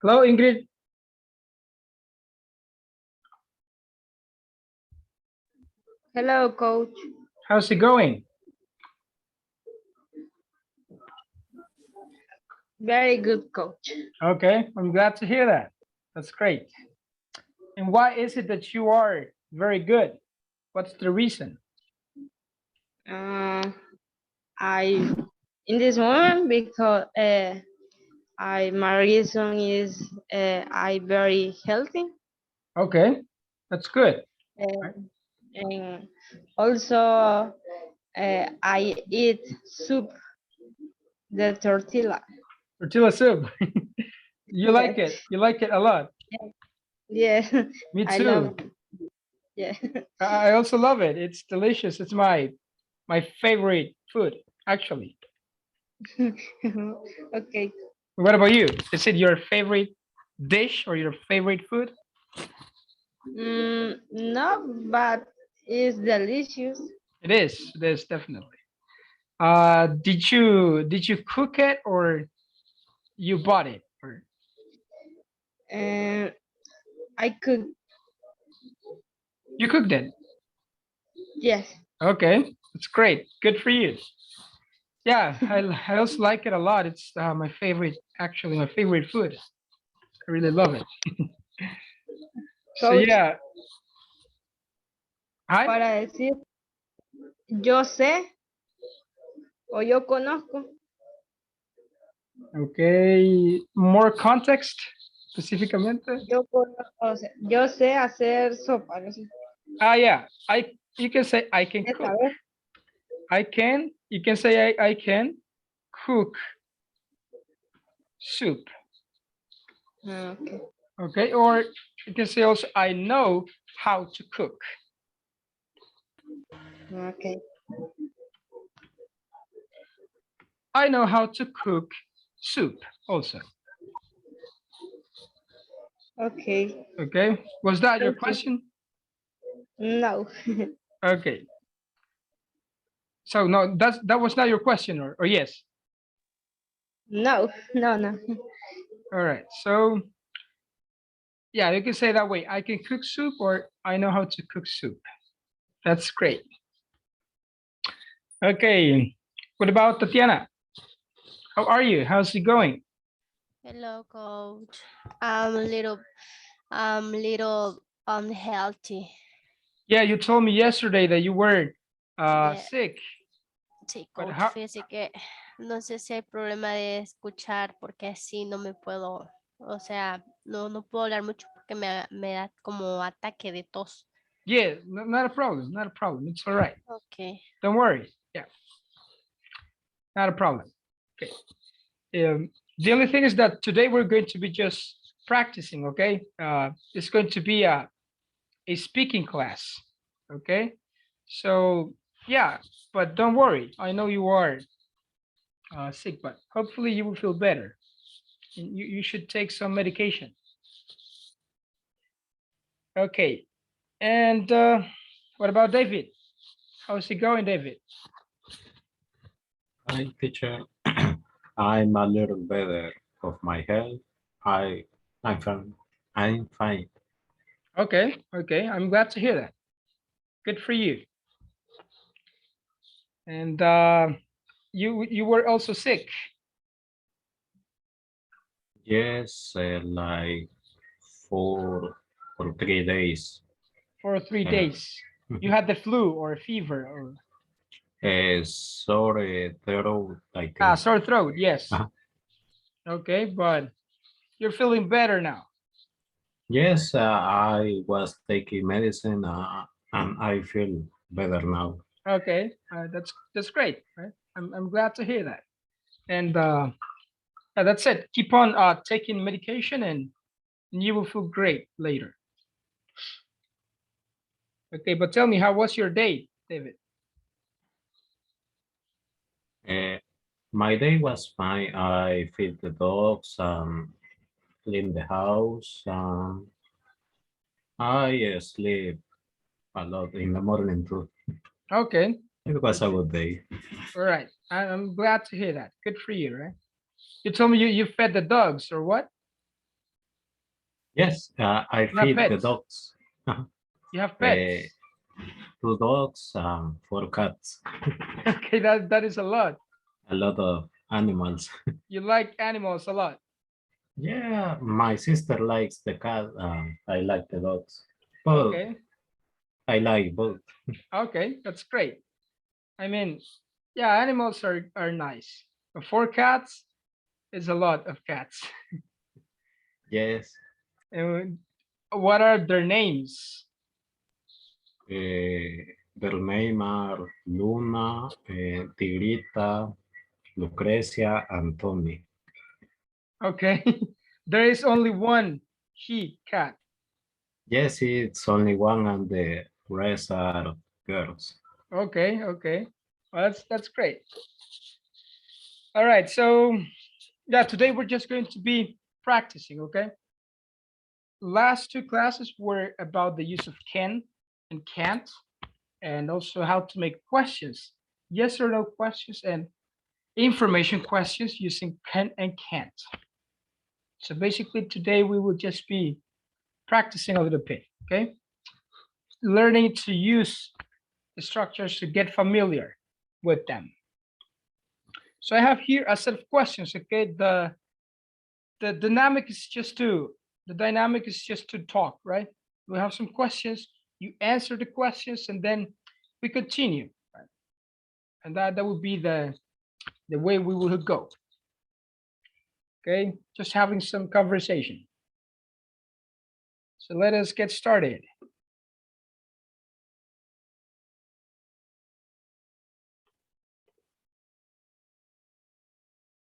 Hello, Ingrid. Hello, coach. How's it going? Very good, coach. Okay, I'm glad to hear that. That's great. And why is it that you are very good? What's the reason? I in this moment because my reason is I very healthy Okay, that's good. Right. uh, and also I eat soup, the tortilla. Tortilla soup. You Yeah, like it. You like it a lot. yeah, Me I love too. it. Yeah. I also love it. It's delicious. It's my favorite food, actually. Okay. What about you? Is it your favorite dish or your favorite food? No, but it's delicious. It is. It is definitely. Did you cook it or you bought it? Or And I could, you cooked it? yes. Okay, that's great. Good for you. Yeah, I also like it a lot. It's my favorite, actually, my favorite food. I really love it. So Coach, yeah, hi. para decir yo sé o yo conozco, Okay, more context, específicamente. o sea, yo sé hacer sopa, no sé. Ah, yeah, you can say I can Esta cook. vez. You can say I can cook soup. Okay. Okay, or you can say also I know how to cook. Okay. I know how to cook soup also. Okay. Okay, was that your Thank you. question? No. Okay, so no, that was not your question, or yes? No. No. No. All right, so yeah, you can say that way. I can cook soup or I know how to cook soup. That's great. Okay, what about Tatiana? How are you? How's it going? Hello, coach. I'm little unhealthy. Yeah, you told me yesterday that you were Yeah, sick, sí, but coach. how? Fíjese que no sé si hay problema de escuchar porque así no me puedo, o sea, no puedo hablar mucho porque me da como ataque de tos. Yeah, not a problem, not a problem. It's all right. Okay. Don't worry. Yeah, not a problem. Okay. The only thing is that today we're going to be just practicing. Okay. It's going to be a speaking class. Okay. So yeah, but don't worry. I know you are sick, but hopefully you will feel better. You should take some medication. Okay. And what about David? How's it going, David? Hi, teacher. I'm a little better of my health. I, I'm fine. I'm fine. Okay. Okay. I'm glad to hear that. Good for you. And you were also sick Yes, like 4 or 3 days. for 3 Uh, days. You had the flu or a fever or sorry, throat, I think. sore throat. Yes. Uh, Okay, but you're feeling better now. yes, I was taking medicine and I feel better now. Okay, that's great. Right? I'm glad to hear that. And yeah, that's it. Keep on taking medication, and you will feel great later. Okay, but tell me, how was your day, David? Uh, my day was fine. I feed the dogs, clean the house. I sleep a lot in the morning too. Okay, It was a good day. all right. I'm glad to hear that. Good for you, right? You told me you fed the dogs or what? Yes, I You have feed the pets. dogs. You have Uh, pets. 2 dogs, 4 cats, Okay, that is a lot. a lot of animals. You like animals a lot. Yeah, my sister likes the cat. I like the dogs. But Okay, I like both. okay, that's great. I mean, yeah, animals are nice. But 4 cats is a lot of cats. Yes. And what are their names? Their name are Luna, Tigrita, Lucrecia, and Tommy. Okay, there is only one he cat. Yes, it's only one, and the rest are girls. Okay, okay, well, that's great. All right, so yeah, today we're just going to be practicing. Okay, last 2 classes were about the use of can and can't, and also how to make questions, yes or no questions, and information questions using can and can't. So basically today we will just be practicing a little bit, okay? Learning to use the structures to get familiar with them. So I have here a set of questions, okay? The dynamic is just to talk, right? We have some questions, you answer the questions, and then we continue, right? And that would be the way we will go. Okay, just having some conversation. So let us get started.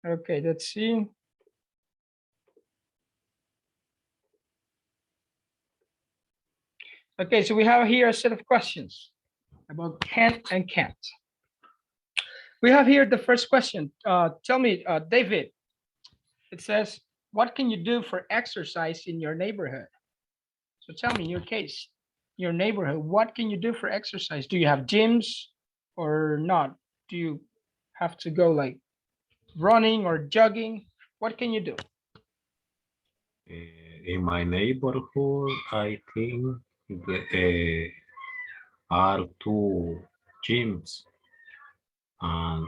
Okay, let's see. Okay, so we have here a set of questions about can and can't. We have here the first question. Tell me, David, it says, what can you do for exercise in your neighborhood? So tell me, in your case, your neighborhood, what can you do for exercise? Do you have gyms or not? Do you have to go like running or jogging? What can you do? In my neighborhood, I think are 2 gyms, and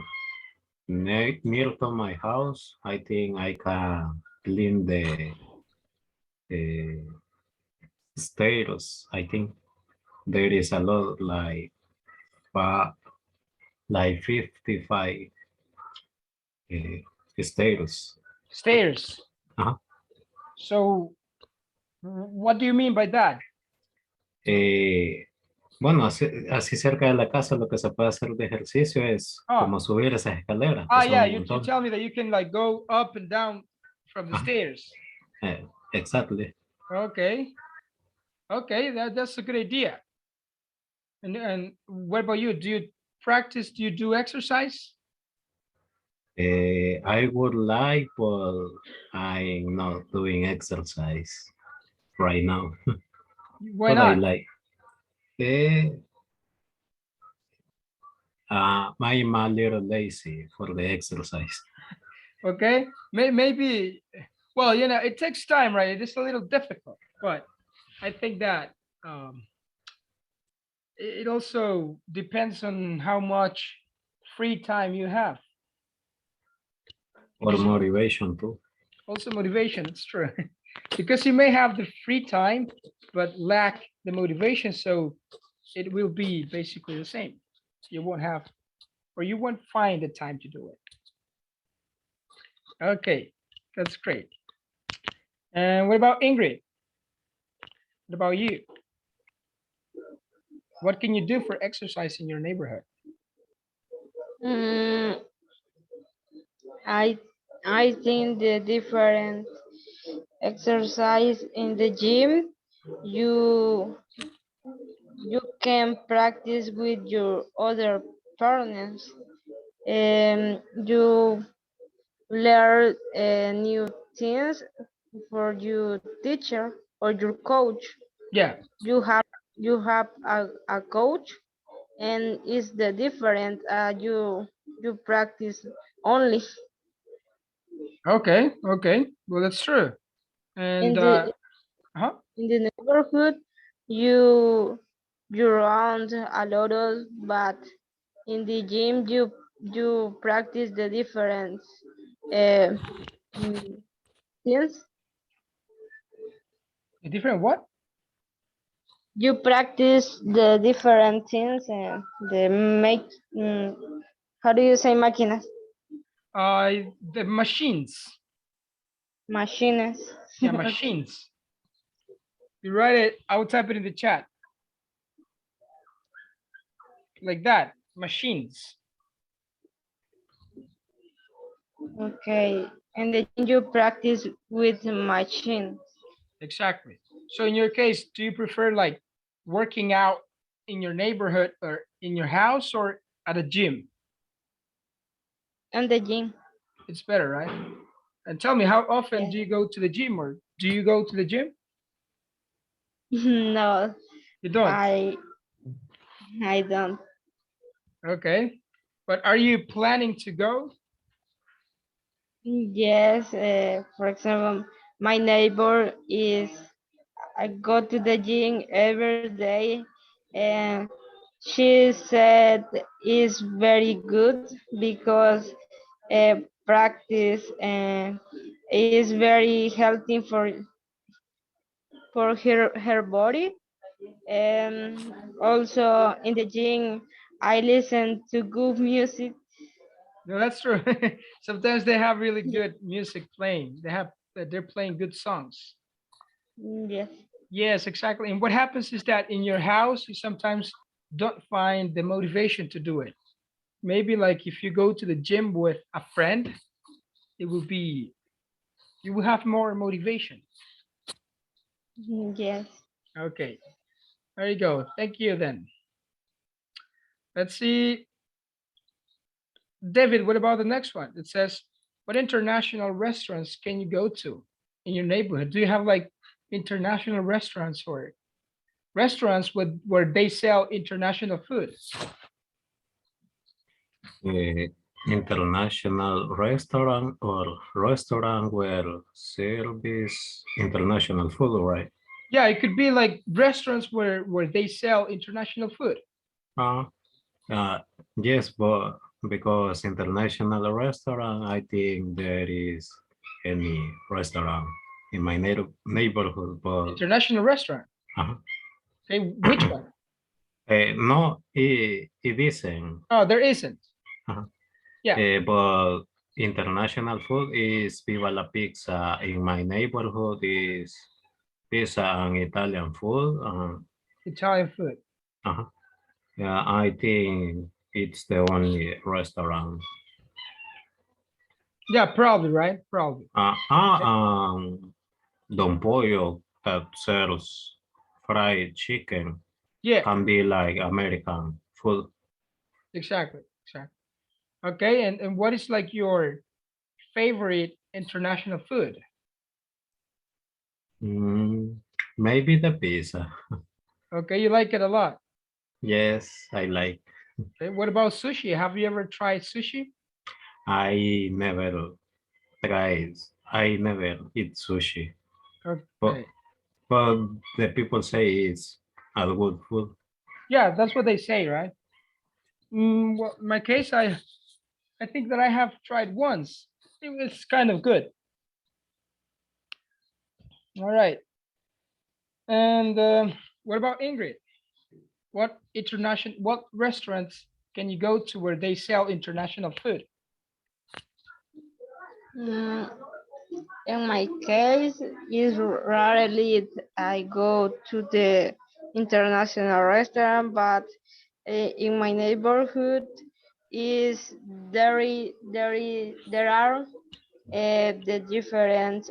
near to my house, I think I can clean the uh, stairs. I think there is a lot like 55 stairs. Stairs. Ajá. So what do you mean by that? Bueno, así cerca de la casa lo que se puede hacer de ejercicio es Oh, como subir esas escaleras, que son yeah, un you montón. tell me that you can like go up and down from the Ajá. stairs. Exactly. Okay, okay, that's a good idea. And what about you? Do you practice? Do you do exercise? I would like, but I'm not doing exercise right now. Why But I not? like. Eh, I'm a little lazy for the exercise. Okay, maybe. Well, you know, it takes time, right? It is a little difficult, but I think that it also depends on how much free time you have. Or Because motivation too. also motivation, it's true. Because you may have the free time, but lack the motivation, so it will be basically the same. You won't have, or you won't find the time to do it. Okay, that's great. And what about Ingrid? What about you? What can you do for exercise in your neighborhood? Mm, I I think the different exercise in the gym, you you can practice with your other partners. You learn new things for your teacher or your coach. Yeah, You have a coach, and it's the different. You practice only. Okay, okay. Well, that's true. In And the huh? in the neighborhood, you you run a lot of, but in the gym you practice the different uh, mm, things. A different what? You practice the different things and the make. How do you say máquinas? The machines. Machines. Yeah, Okay. machines. You write it. I will type it in the chat like that. Machines. Okay. And then you practice with machine. Exactly. So in your case, do you prefer like working out in your neighborhood or in your house or at a gym? And the gym. It's better, right? And tell me, how often Yes. do you go to the gym, or do you go to the gym? No, You don't. I don't. Okay. But are you planning to go? Yes, for example, my neighbor is, I go to the gym every day, and she said is very good because practice and is very healthy for her body. And also in the gym, I listen to good music. No, that's true. Sometimes they have really good music playing. They're playing good songs. Yes. Yes, exactly. And what happens is that in your house, you sometimes don't find the motivation to do it. Maybe like if you go to the gym with a friend, it will be, you will have more motivation. Yes. Okay, there you go. Thank you then. Let's see. David, what about the next one? It says, what international restaurants can you go to in your neighborhood? Do you have like international restaurants or restaurants where they sell international food? International restaurant or restaurant where service international food, right? Yeah, it could be like restaurants where they sell international food. Uh, uh, yes, but because international restaurant, I think there is any restaurant in my neighborhood, but International restaurant. uh, Okay, which one? no, it isn't. Oh, there isn't. Uh, Yeah, but international food is Viva la Pizza. In my neighborhood is pizza and Italian food. Italian food. Uh-huh. Yeah, I think it's the only restaurant. Yeah, probably, right? Probably. Don Pollo that sells fried chicken Yeah, can be like American food. exactly. Exactly. Okay, and what is like your favorite international food? Mm, maybe the pizza. Okay, you like it a lot. Yes, I like. Okay, what about sushi? Have you ever tried sushi? I never tried. I never eat sushi, but Okay. but the people say it's a good food. Yeah, that's what they say, right? Well, in my case, I think that I have tried once. It was kind of good. All right. And what about Ingrid? What restaurants can you go to where they sell international food? Mm, in my case, is rarely I go to the international restaurant, but in my neighborhood is there are the different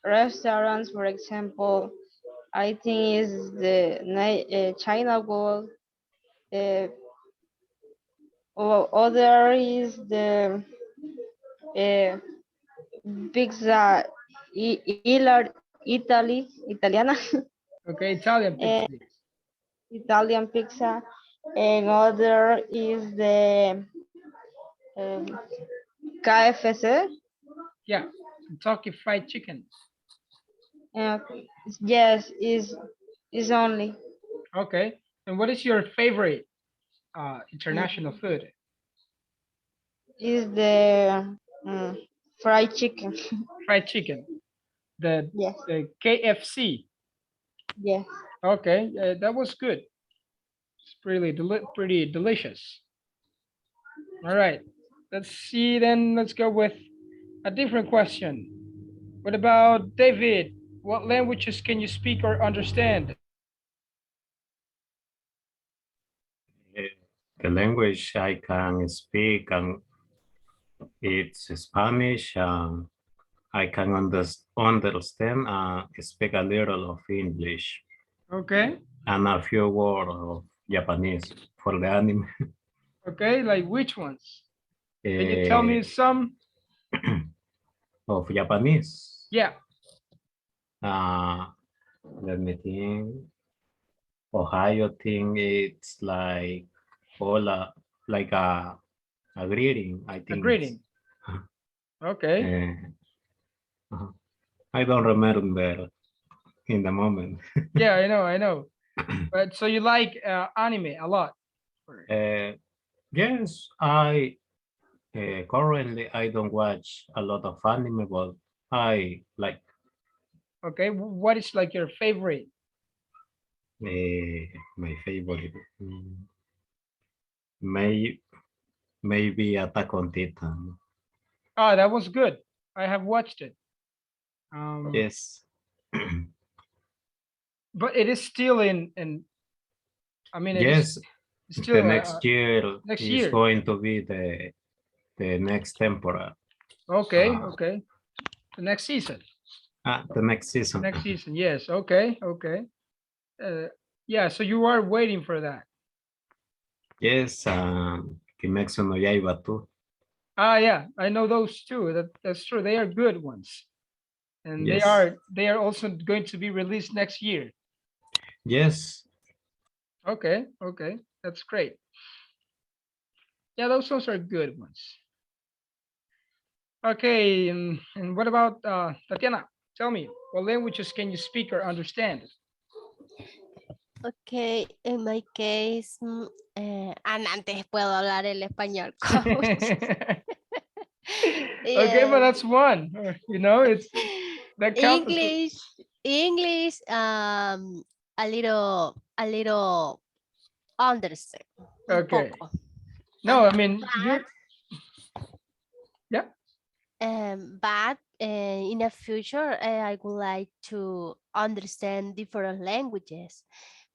restaurants. For example, I think is the China Wall. Uh, or other is the uh, pizza Italiana, Okay, Italian eh, pizza. Italian pizza, and other is the KFC. Yeah. Kentucky Fried Chicken. Uh, yes, is only Okay. And what is your favorite international mm, food? is the fried chicken. Fried chicken. The Yes, the KFC. yes. Okay, that was good. It's pretty delicious. All right. Let's see then. Let's go with a different question. What about David? What languages can you speak or understand? Eh, The language I can speak and it's Spanish. I can understand and speak a little of English Okay. and a few words of Japanese for the anime. Okay, like which ones? Can you tell me Eh, some? of Japanese. Yeah. Uh, Let me think. Ohio thing, it's like hola, like a greeting. I A think it's. greeting. Okay. Uh, uh, I don't remember in the moment. Yeah, I know, I know. But so you like anime a lot? Or- Uh, yes, I currently I don't watch a lot of anime, but I like Okay, what is like your favorite? my favorite. May maybe Attack on Titan. Oh, that was good. I have watched it. Yes, But it is still in. I mean, it is yes. The still next year next is year. going to be the next temporary. Okay, Uh, okay. The next season. the next season. Next season. Yes. Okay, okay. Yeah. So you are waiting for that. Yes, Kimetsu no Yaiba too. Ah, yeah. I know those too. That's true. They are good ones, and Yes, they are also going to be released next year. yes. Okay, okay. That's great. Yeah, those ones are good ones. Okay, and what about Tatiana? Tell me, what languages can you speak or understand? Okay, in my case, antes puedo hablar el español, coach. Okay, but Yeah. that's one. You know, it's that counts as English, English, a little understand, un okay. poco. No, I mean you're yeah. But in the future, I would like to understand different languages.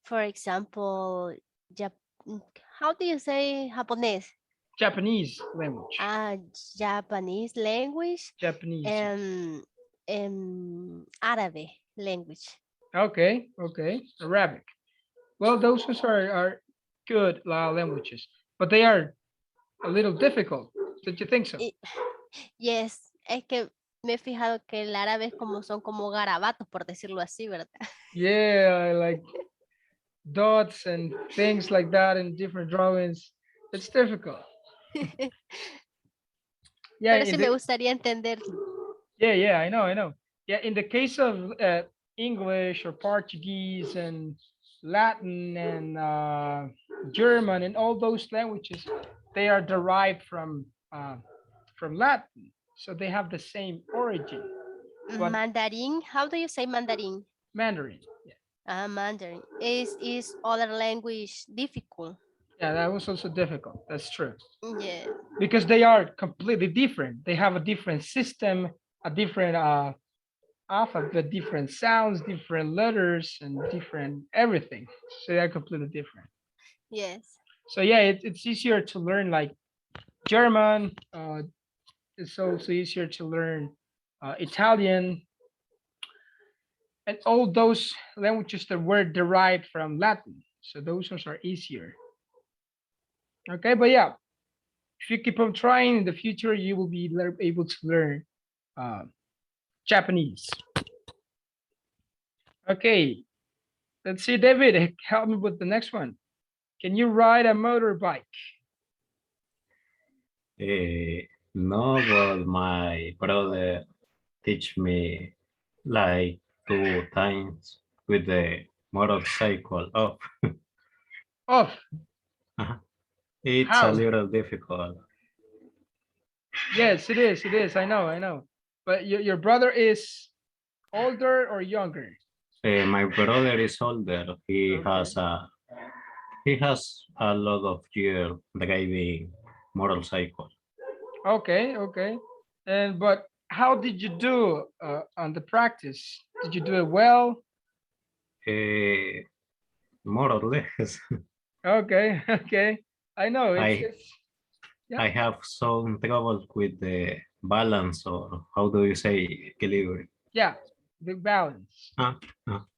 For example, Jap- how do you say Japanese? Japanese language. Uh, Japanese language Japanese. and Arabic language. Okay, okay. Arabic. Well, those ones are good languages, but they are a little difficult. Did you think so? Y- Yes, es que me he fijado que el árabe es como son como garabatos, por decirlo así, ¿verdad? Yeah, like dots and things like that in different drawings. It's difficult. Yeah, Pero in sí me the gustaría entender. yeah, I know. Yeah, in the case of English or Portuguese and Latin and German and all those languages, they are derived from Latin, so they have the same origin. But Mandarin, how do you say Mandarin? Mandarin, Mandarin is other language difficult. yeah, that was also difficult. That's true Yeah. because they are completely different. They have a different system, a different alphabet, different sounds, different letters, and different everything. So they are completely different. Yes. So yeah, it's easier to learn like German. It's also easier to learn Italian and all those languages that were derived from Latin. So those ones are easier. Okay, but yeah, if you keep on trying in the future, you will be able to learn uh, Japanese. Okay, let's see, David, help me with the next one. Can you ride a motorbike? No, but my brother teach me like 2 times with the motorcycle up. Oh, It's a how? little difficult. Yes, it is. It is. I know. I know. But your brother is older or younger? My brother is older. Okay. He has a lot of year driving motorcycle. Okay. Okay. And but how did you do on the practice? Did you do it well? Eh, More or less. Okay. Okay. I know I it's yeah. I have some trouble with the balance, or how do you say equilibrium? Yeah. The balance. Uh,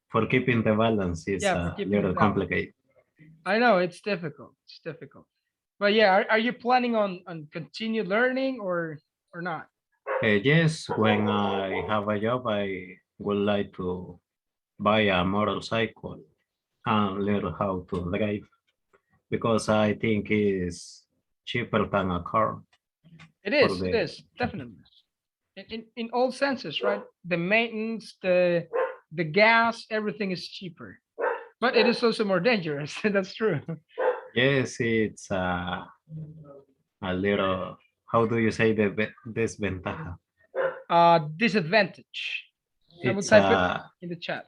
for keeping the balance is Yeah, for a keeping the little balance. complicated. I know it's difficult. It's difficult. But yeah, are you planning on continue learning or not? Yes, when I have a job, I would like to buy a motorcycle and learn how to drive because I think it's cheaper than a car for It the. is, definitely. In all senses, right? The maintenance, the gas, everything is cheaper. But it is also more dangerous. That's true. Yes, it's a little. How do you say the desventaja? Disadvantage. I will It's type it a in the chat.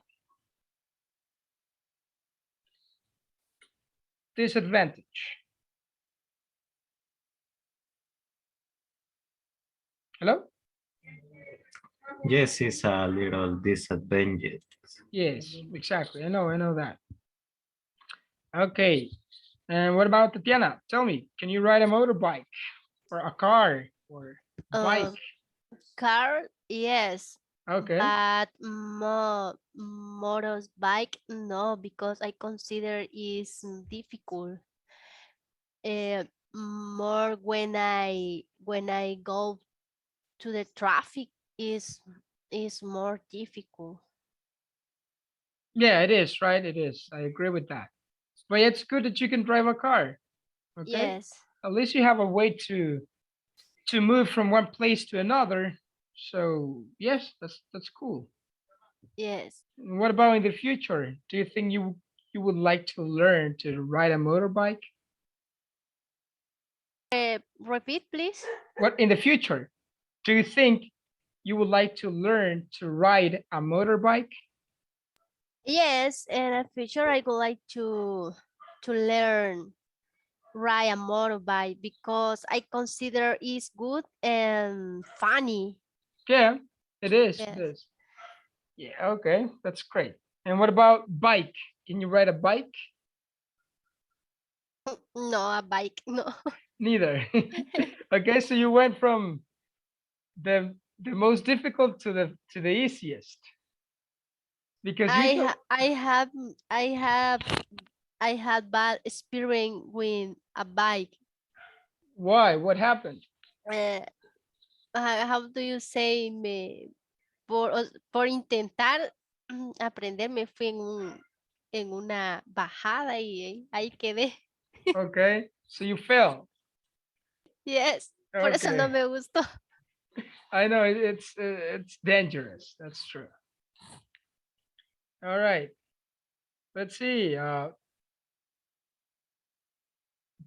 Disadvantage. Hello? yes, it's a little disadvantage. Yes, exactly. I know that. Okay. And what about Tatiana? Tell me, can you ride a motorbike or a car or bike? Uh, car, yes, Okay. but motorbike, no, because I consider is difficult. Uh, More when I go to the traffic is more difficult. Yeah, it is, right? It is. I agree with that. But it's good that you can drive a car. Okay. Yes, At least you have a way to move from one place to another. So yes, that's cool. yes. What about in the future? Do you think you would like to learn to ride a motorbike? Repeat, please. What in the future? Do you think you would like to learn to ride a motorbike? Yes, in the future I would like to learn ride a motorbike because I consider it's good and funny. Yeah, it is. It Yes. is. Yeah, okay, that's great. And what about bike? Can you ride a bike? No, a bike, no. Neither. Okay, so you went from the most difficult to the easiest because I usually ha I have I have I had bad experience with a bike. why? What happened? Uh, how do you say por intentar aprender me fui en una bajada y ahí quedé. Okay, so you fell. Yes, por eso no Okay, me gustó. I know it's dangerous. That's true. All right, let's see.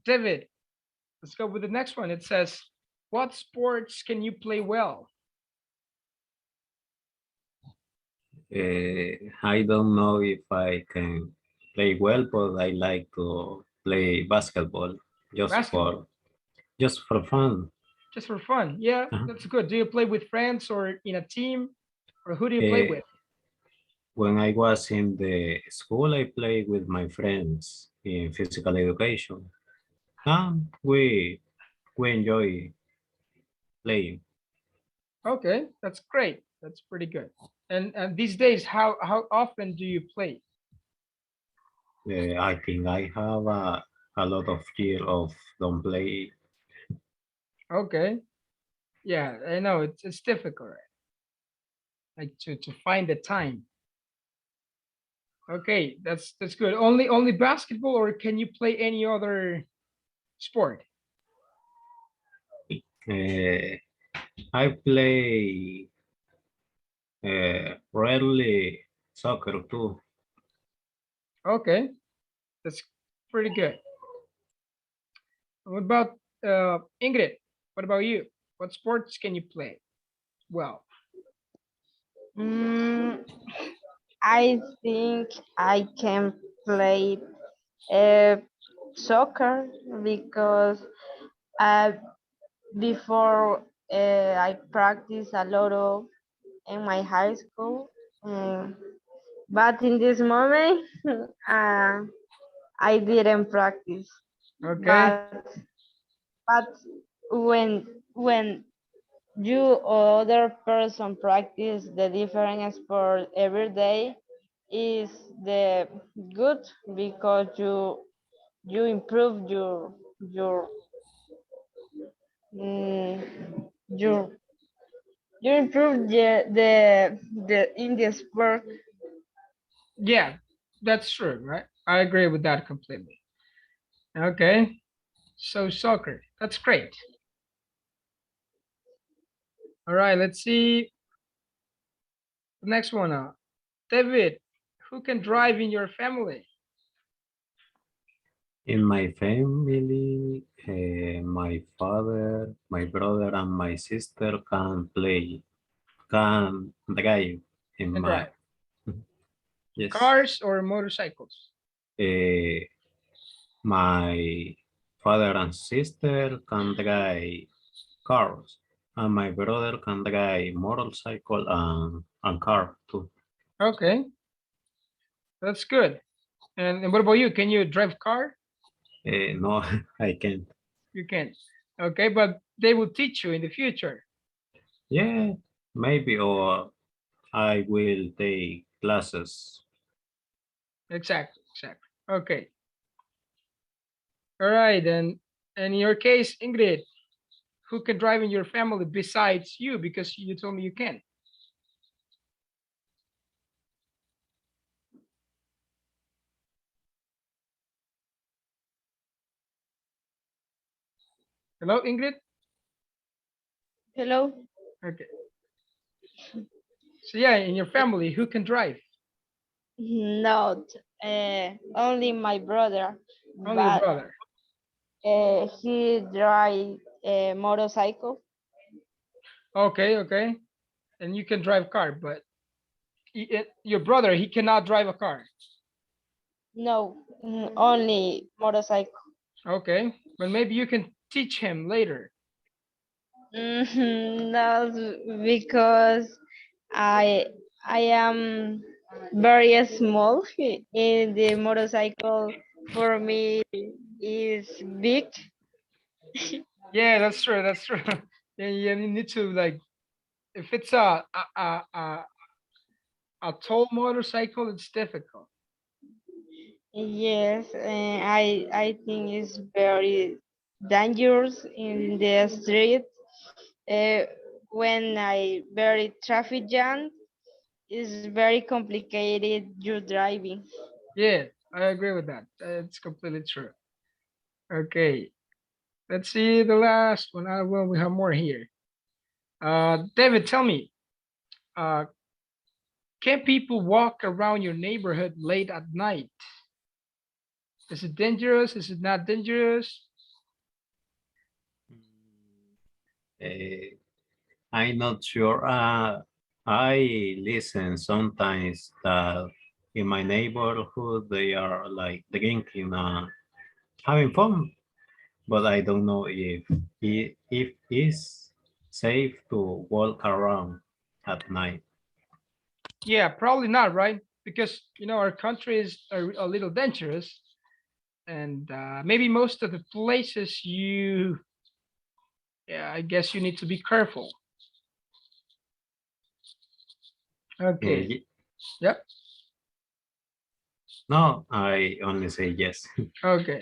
David, let's go with the next one. It says, "What sports can you play well?" I don't know if I can play well, but I like to play basketball just Basketball, for fun. just for fun. Yeah, Uh-huh. that's good. Do you play with friends or in a team, or who do you play Eh, with? when I was in the school, I played with my friends in physical education. We enjoy playing. Okay, that's great. That's pretty good. And these days, how often do you play? I think I have a lot of year of don't play. Okay, yeah, I know it's difficult, right? Like to find the time. Okay, that's good. Only basketball, or can you play any other sport? Uh, I play. rarely soccer too. Okay, that's pretty good. What about Ingrid? What about you? What sports can you play? Well, Mm, I think I can play uh, soccer because uh, before I practice a lot of in my high school. Um, but in this moment, uh, I didn't practice. okay. But when you or other person practice the different sport every day is the good because you improve your mm, your you improve the in the sport. Yeah, that's true, right? I agree with that completely. Okay, so soccer, that's great. All right, let's see the next one. David, who can drive in your family? In my family, my father, my brother, and my sister can drive in Can my, drive yes. cars or motorcycles? Eh, my father and sister can drive cars, and my brother can drive motorcycle and car too. Okay, that's good. And what about you? Can you drive car? No, I can't. You can. Okay, but they will teach you in the future. Yeah, maybe, or I will take classes. Exactly, exactly. Okay. All right, and in your case, Ingrid, who can drive in your family besides you? Because you told me you can. Hello, Ingrid? Hello. Okay. So yeah, in your family, who can drive? Not only my brother, Only your but brother. he drive a motorcycle. Okay, okay. And you can drive car, but your brother, he cannot drive a car. No, only motorcycle. Okay, but maybe you can teach him later. No, because I I am very small in the motorcycle. For me, is big. Yeah, that's true. That's true. Yeah, you need to like if it's a tall motorcycle, it's difficult. Yes, and I think it's very dangerous in the street. Uh, when I very traffic jam, it's very complicated. You driving. Yeah, I agree with that. It's completely true. Okay, let's see the last one. Well, we have more here. David, tell me, uh, can people walk around your neighborhood late at night? Is it dangerous? Is it not dangerous? Eh, I'm not sure. I listen sometimes that in my neighborhood they are like drinking, having fun, but I don't know if it's safe to walk around at night. Yeah, probably not, right? Because our country is a little dangerous, and maybe most of the places yeah, I guess you need to be careful. Okay. Ye- Yep. no, I only say yes. Okay.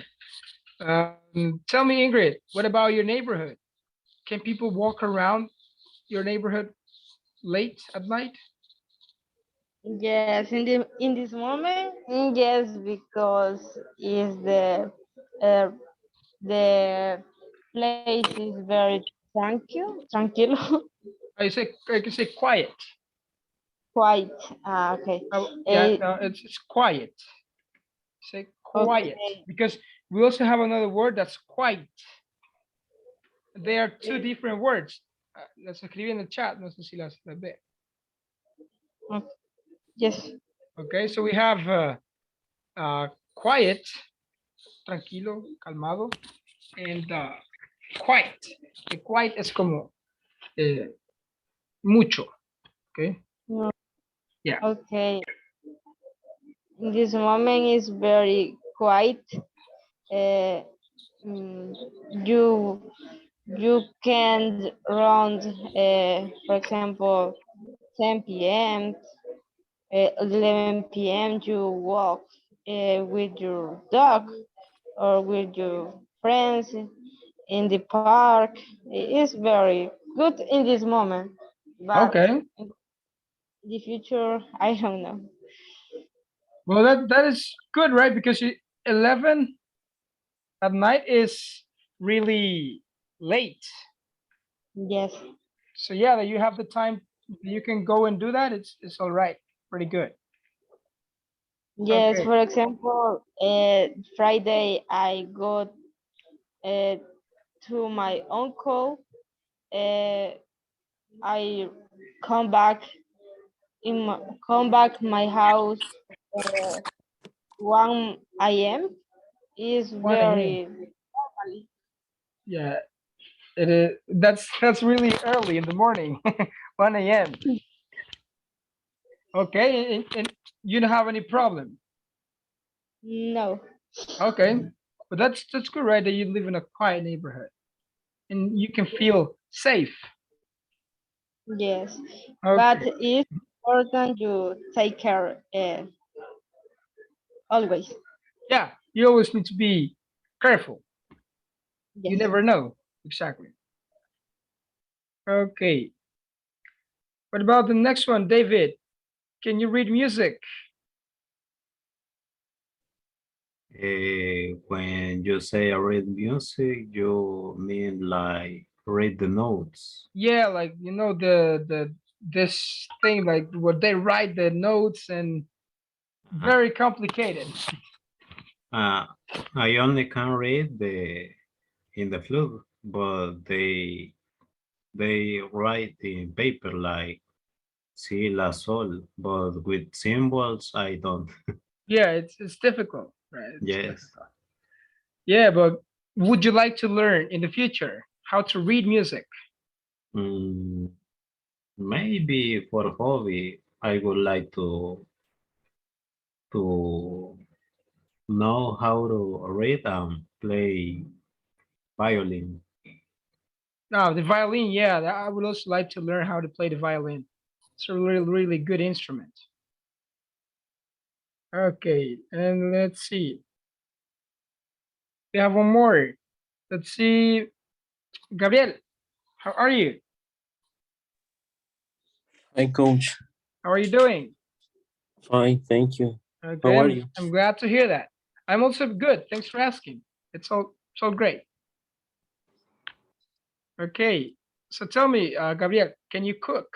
Tell me, Ingrid, what about your neighborhood? Can people walk around your neighborhood late at night? Yes, in this moment, yes, because is uh, the place is very tranquilo. I can say quiet. Quite. Okay. Oh, yeah, Eh, no, it's quiet. Say quiet okay. because we also have another word that's quite. They are two different words. Las escribí en el chat, no sé si las ve. Mm, yes. Okay, so we have quiet, tranquilo, calmado, and quiet. The quiet es como mucho. Okay, Mm, yeah. okay. This moment is very quiet. Uh, mm, you you can run, for example, 10 p.m., 11 p.m. You walk with your dog or with your friends in the park. It is very good in this moment, but Okay. in the future, I don't know. Well, that is good, right? Because 11 at night is really late. Yes, So yeah, that you have the time, you can go and do that. It's all right, pretty good. yes. Okay. For example, Friday I go uh, to my uncle. Uh, I come back come back my house uh, 1 a.m. is 1 a.m. very early. Yeah, it is. That's really early in the morning. 1 a.m. Okay, and you don't have any problem. No, Okay, but that's good, right? That you live in a quiet neighborhood and you can feel safe. yes, but Okay. it's important you take care always. Yeah, you always need to be careful. You Yes. never know exactly. Okay. What about the next one, David? Can you read music? When you say read music, you mean like read the notes. Yeah, like the this thing like what they write the notes and Uh, very complicated. uh, I only can read the in the flute, but they write in paper like si la sol, but with symbols I don't. Yeah, it's difficult, right? It's Yes. difficult. Yeah, but would you like to learn in the future how to read music? Mm, maybe for hobby, I would like to know how to read and play violin. No, the violin, yeah, I would also like to learn how to play the violin. It's a really, really good instrument. Okay, and let's see. We have one more. Let's see. Gabriel, how are you? Hi, coach. How are you doing? Fine, thank you. Okay, How are I'm you? I'm glad to hear that. I'm also good. Thanks for asking. It's all great. Okay, so tell me, Gabriel, can you cook?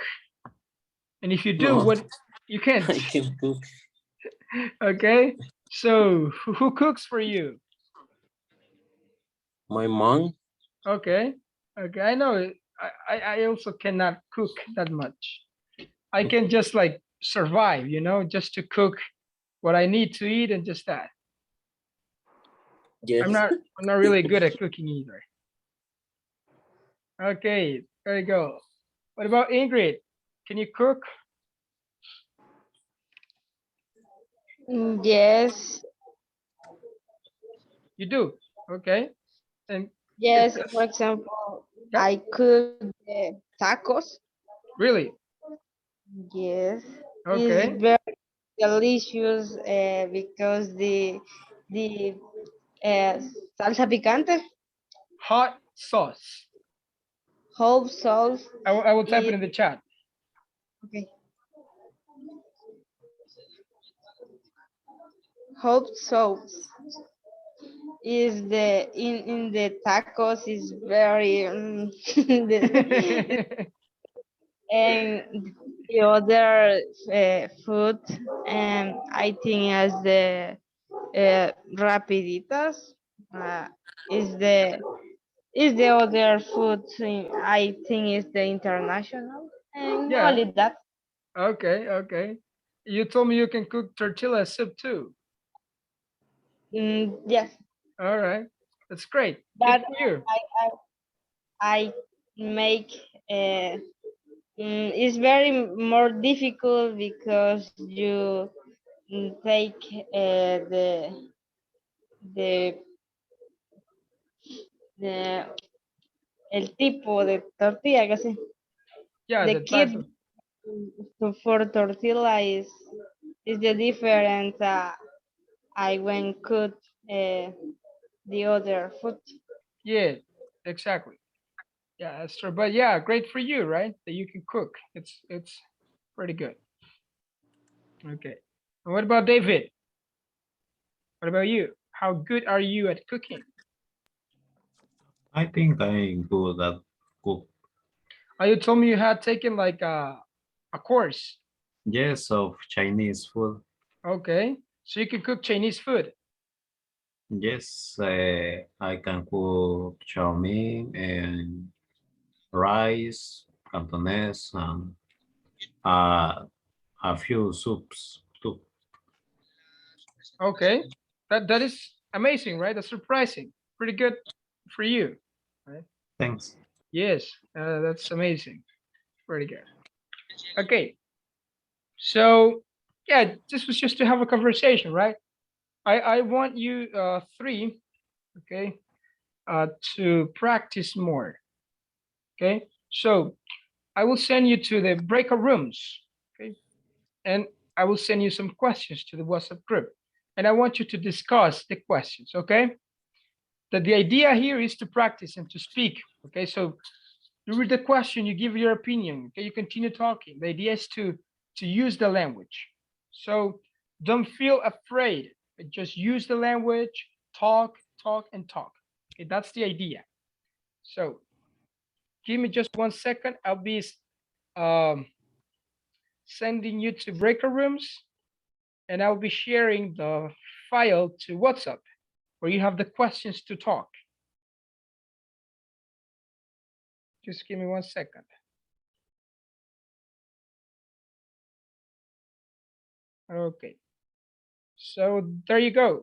And if you do, No, what you can't? I can cook. Okay, so who cooks for you? My mom, Okay, okay, I know. I also cannot cook that much. I can just like survive, just to cook what I need to eat and just that. I'm yes. not I'm not really good at cooking either. Okay, there you go. What about Ingrid? Can you cook? Yes, You do. Okay. And it's yes. For example, yep, I cook tacos. really. Yes, it's Okay. very delicious because the uh, salsa picante, Hot sauce. whole sauce I will type it is in the chat. okay. Whole sauce is the in the tacos is very the, and The other food, I think, as the rapiditas, uh, is the other food. I think is the international, and Yeah. only that. Okay. Okay. You told me you can cook tortilla soup too. Yes, All right. That's great. Good but for you. I make. It's very more difficult because you take the the el tipo de tortilla que sí. Yeah, The the type kit of for tortilla is the different. I when cook the other food. yeah, exactly. Yeah, that's true. But yeah, great for you, right? That you can cook. It's pretty good. Okay. And what about David? What about you? How good are you at cooking? I think I'm good at cook. Oh, you told me you had taken like a course. Yes, of Chinese food. Okay. So you can cook Chinese food. Yes, I can cook chow mein and rice, Cantonese, and uh, a few soups too. Okay. That is amazing, right? That's surprising. Pretty good for you. Right? Thanks. Yes, that's amazing. Pretty good. Okay. So yeah, this was just to have a conversation, right? I want you three, okay, to practice more. Okay. So I will send you to the breakout rooms. Okay. And I will send you some questions to the WhatsApp group. And I want you to discuss the questions, okay? That the idea here is to practice and to speak. Okay. So you read the question, you give your opinion, okay, you continue talking. The idea is to use the language. So don't feel afraid. Just use the language, talk, talk, and talk. Okay, that's the idea. So give me just 1 second. I'll be um, sending you to breaker rooms, and I'll be sharing the file to WhatsApp where you have the questions to talk. Just give me 1 second. Okay. So there you go.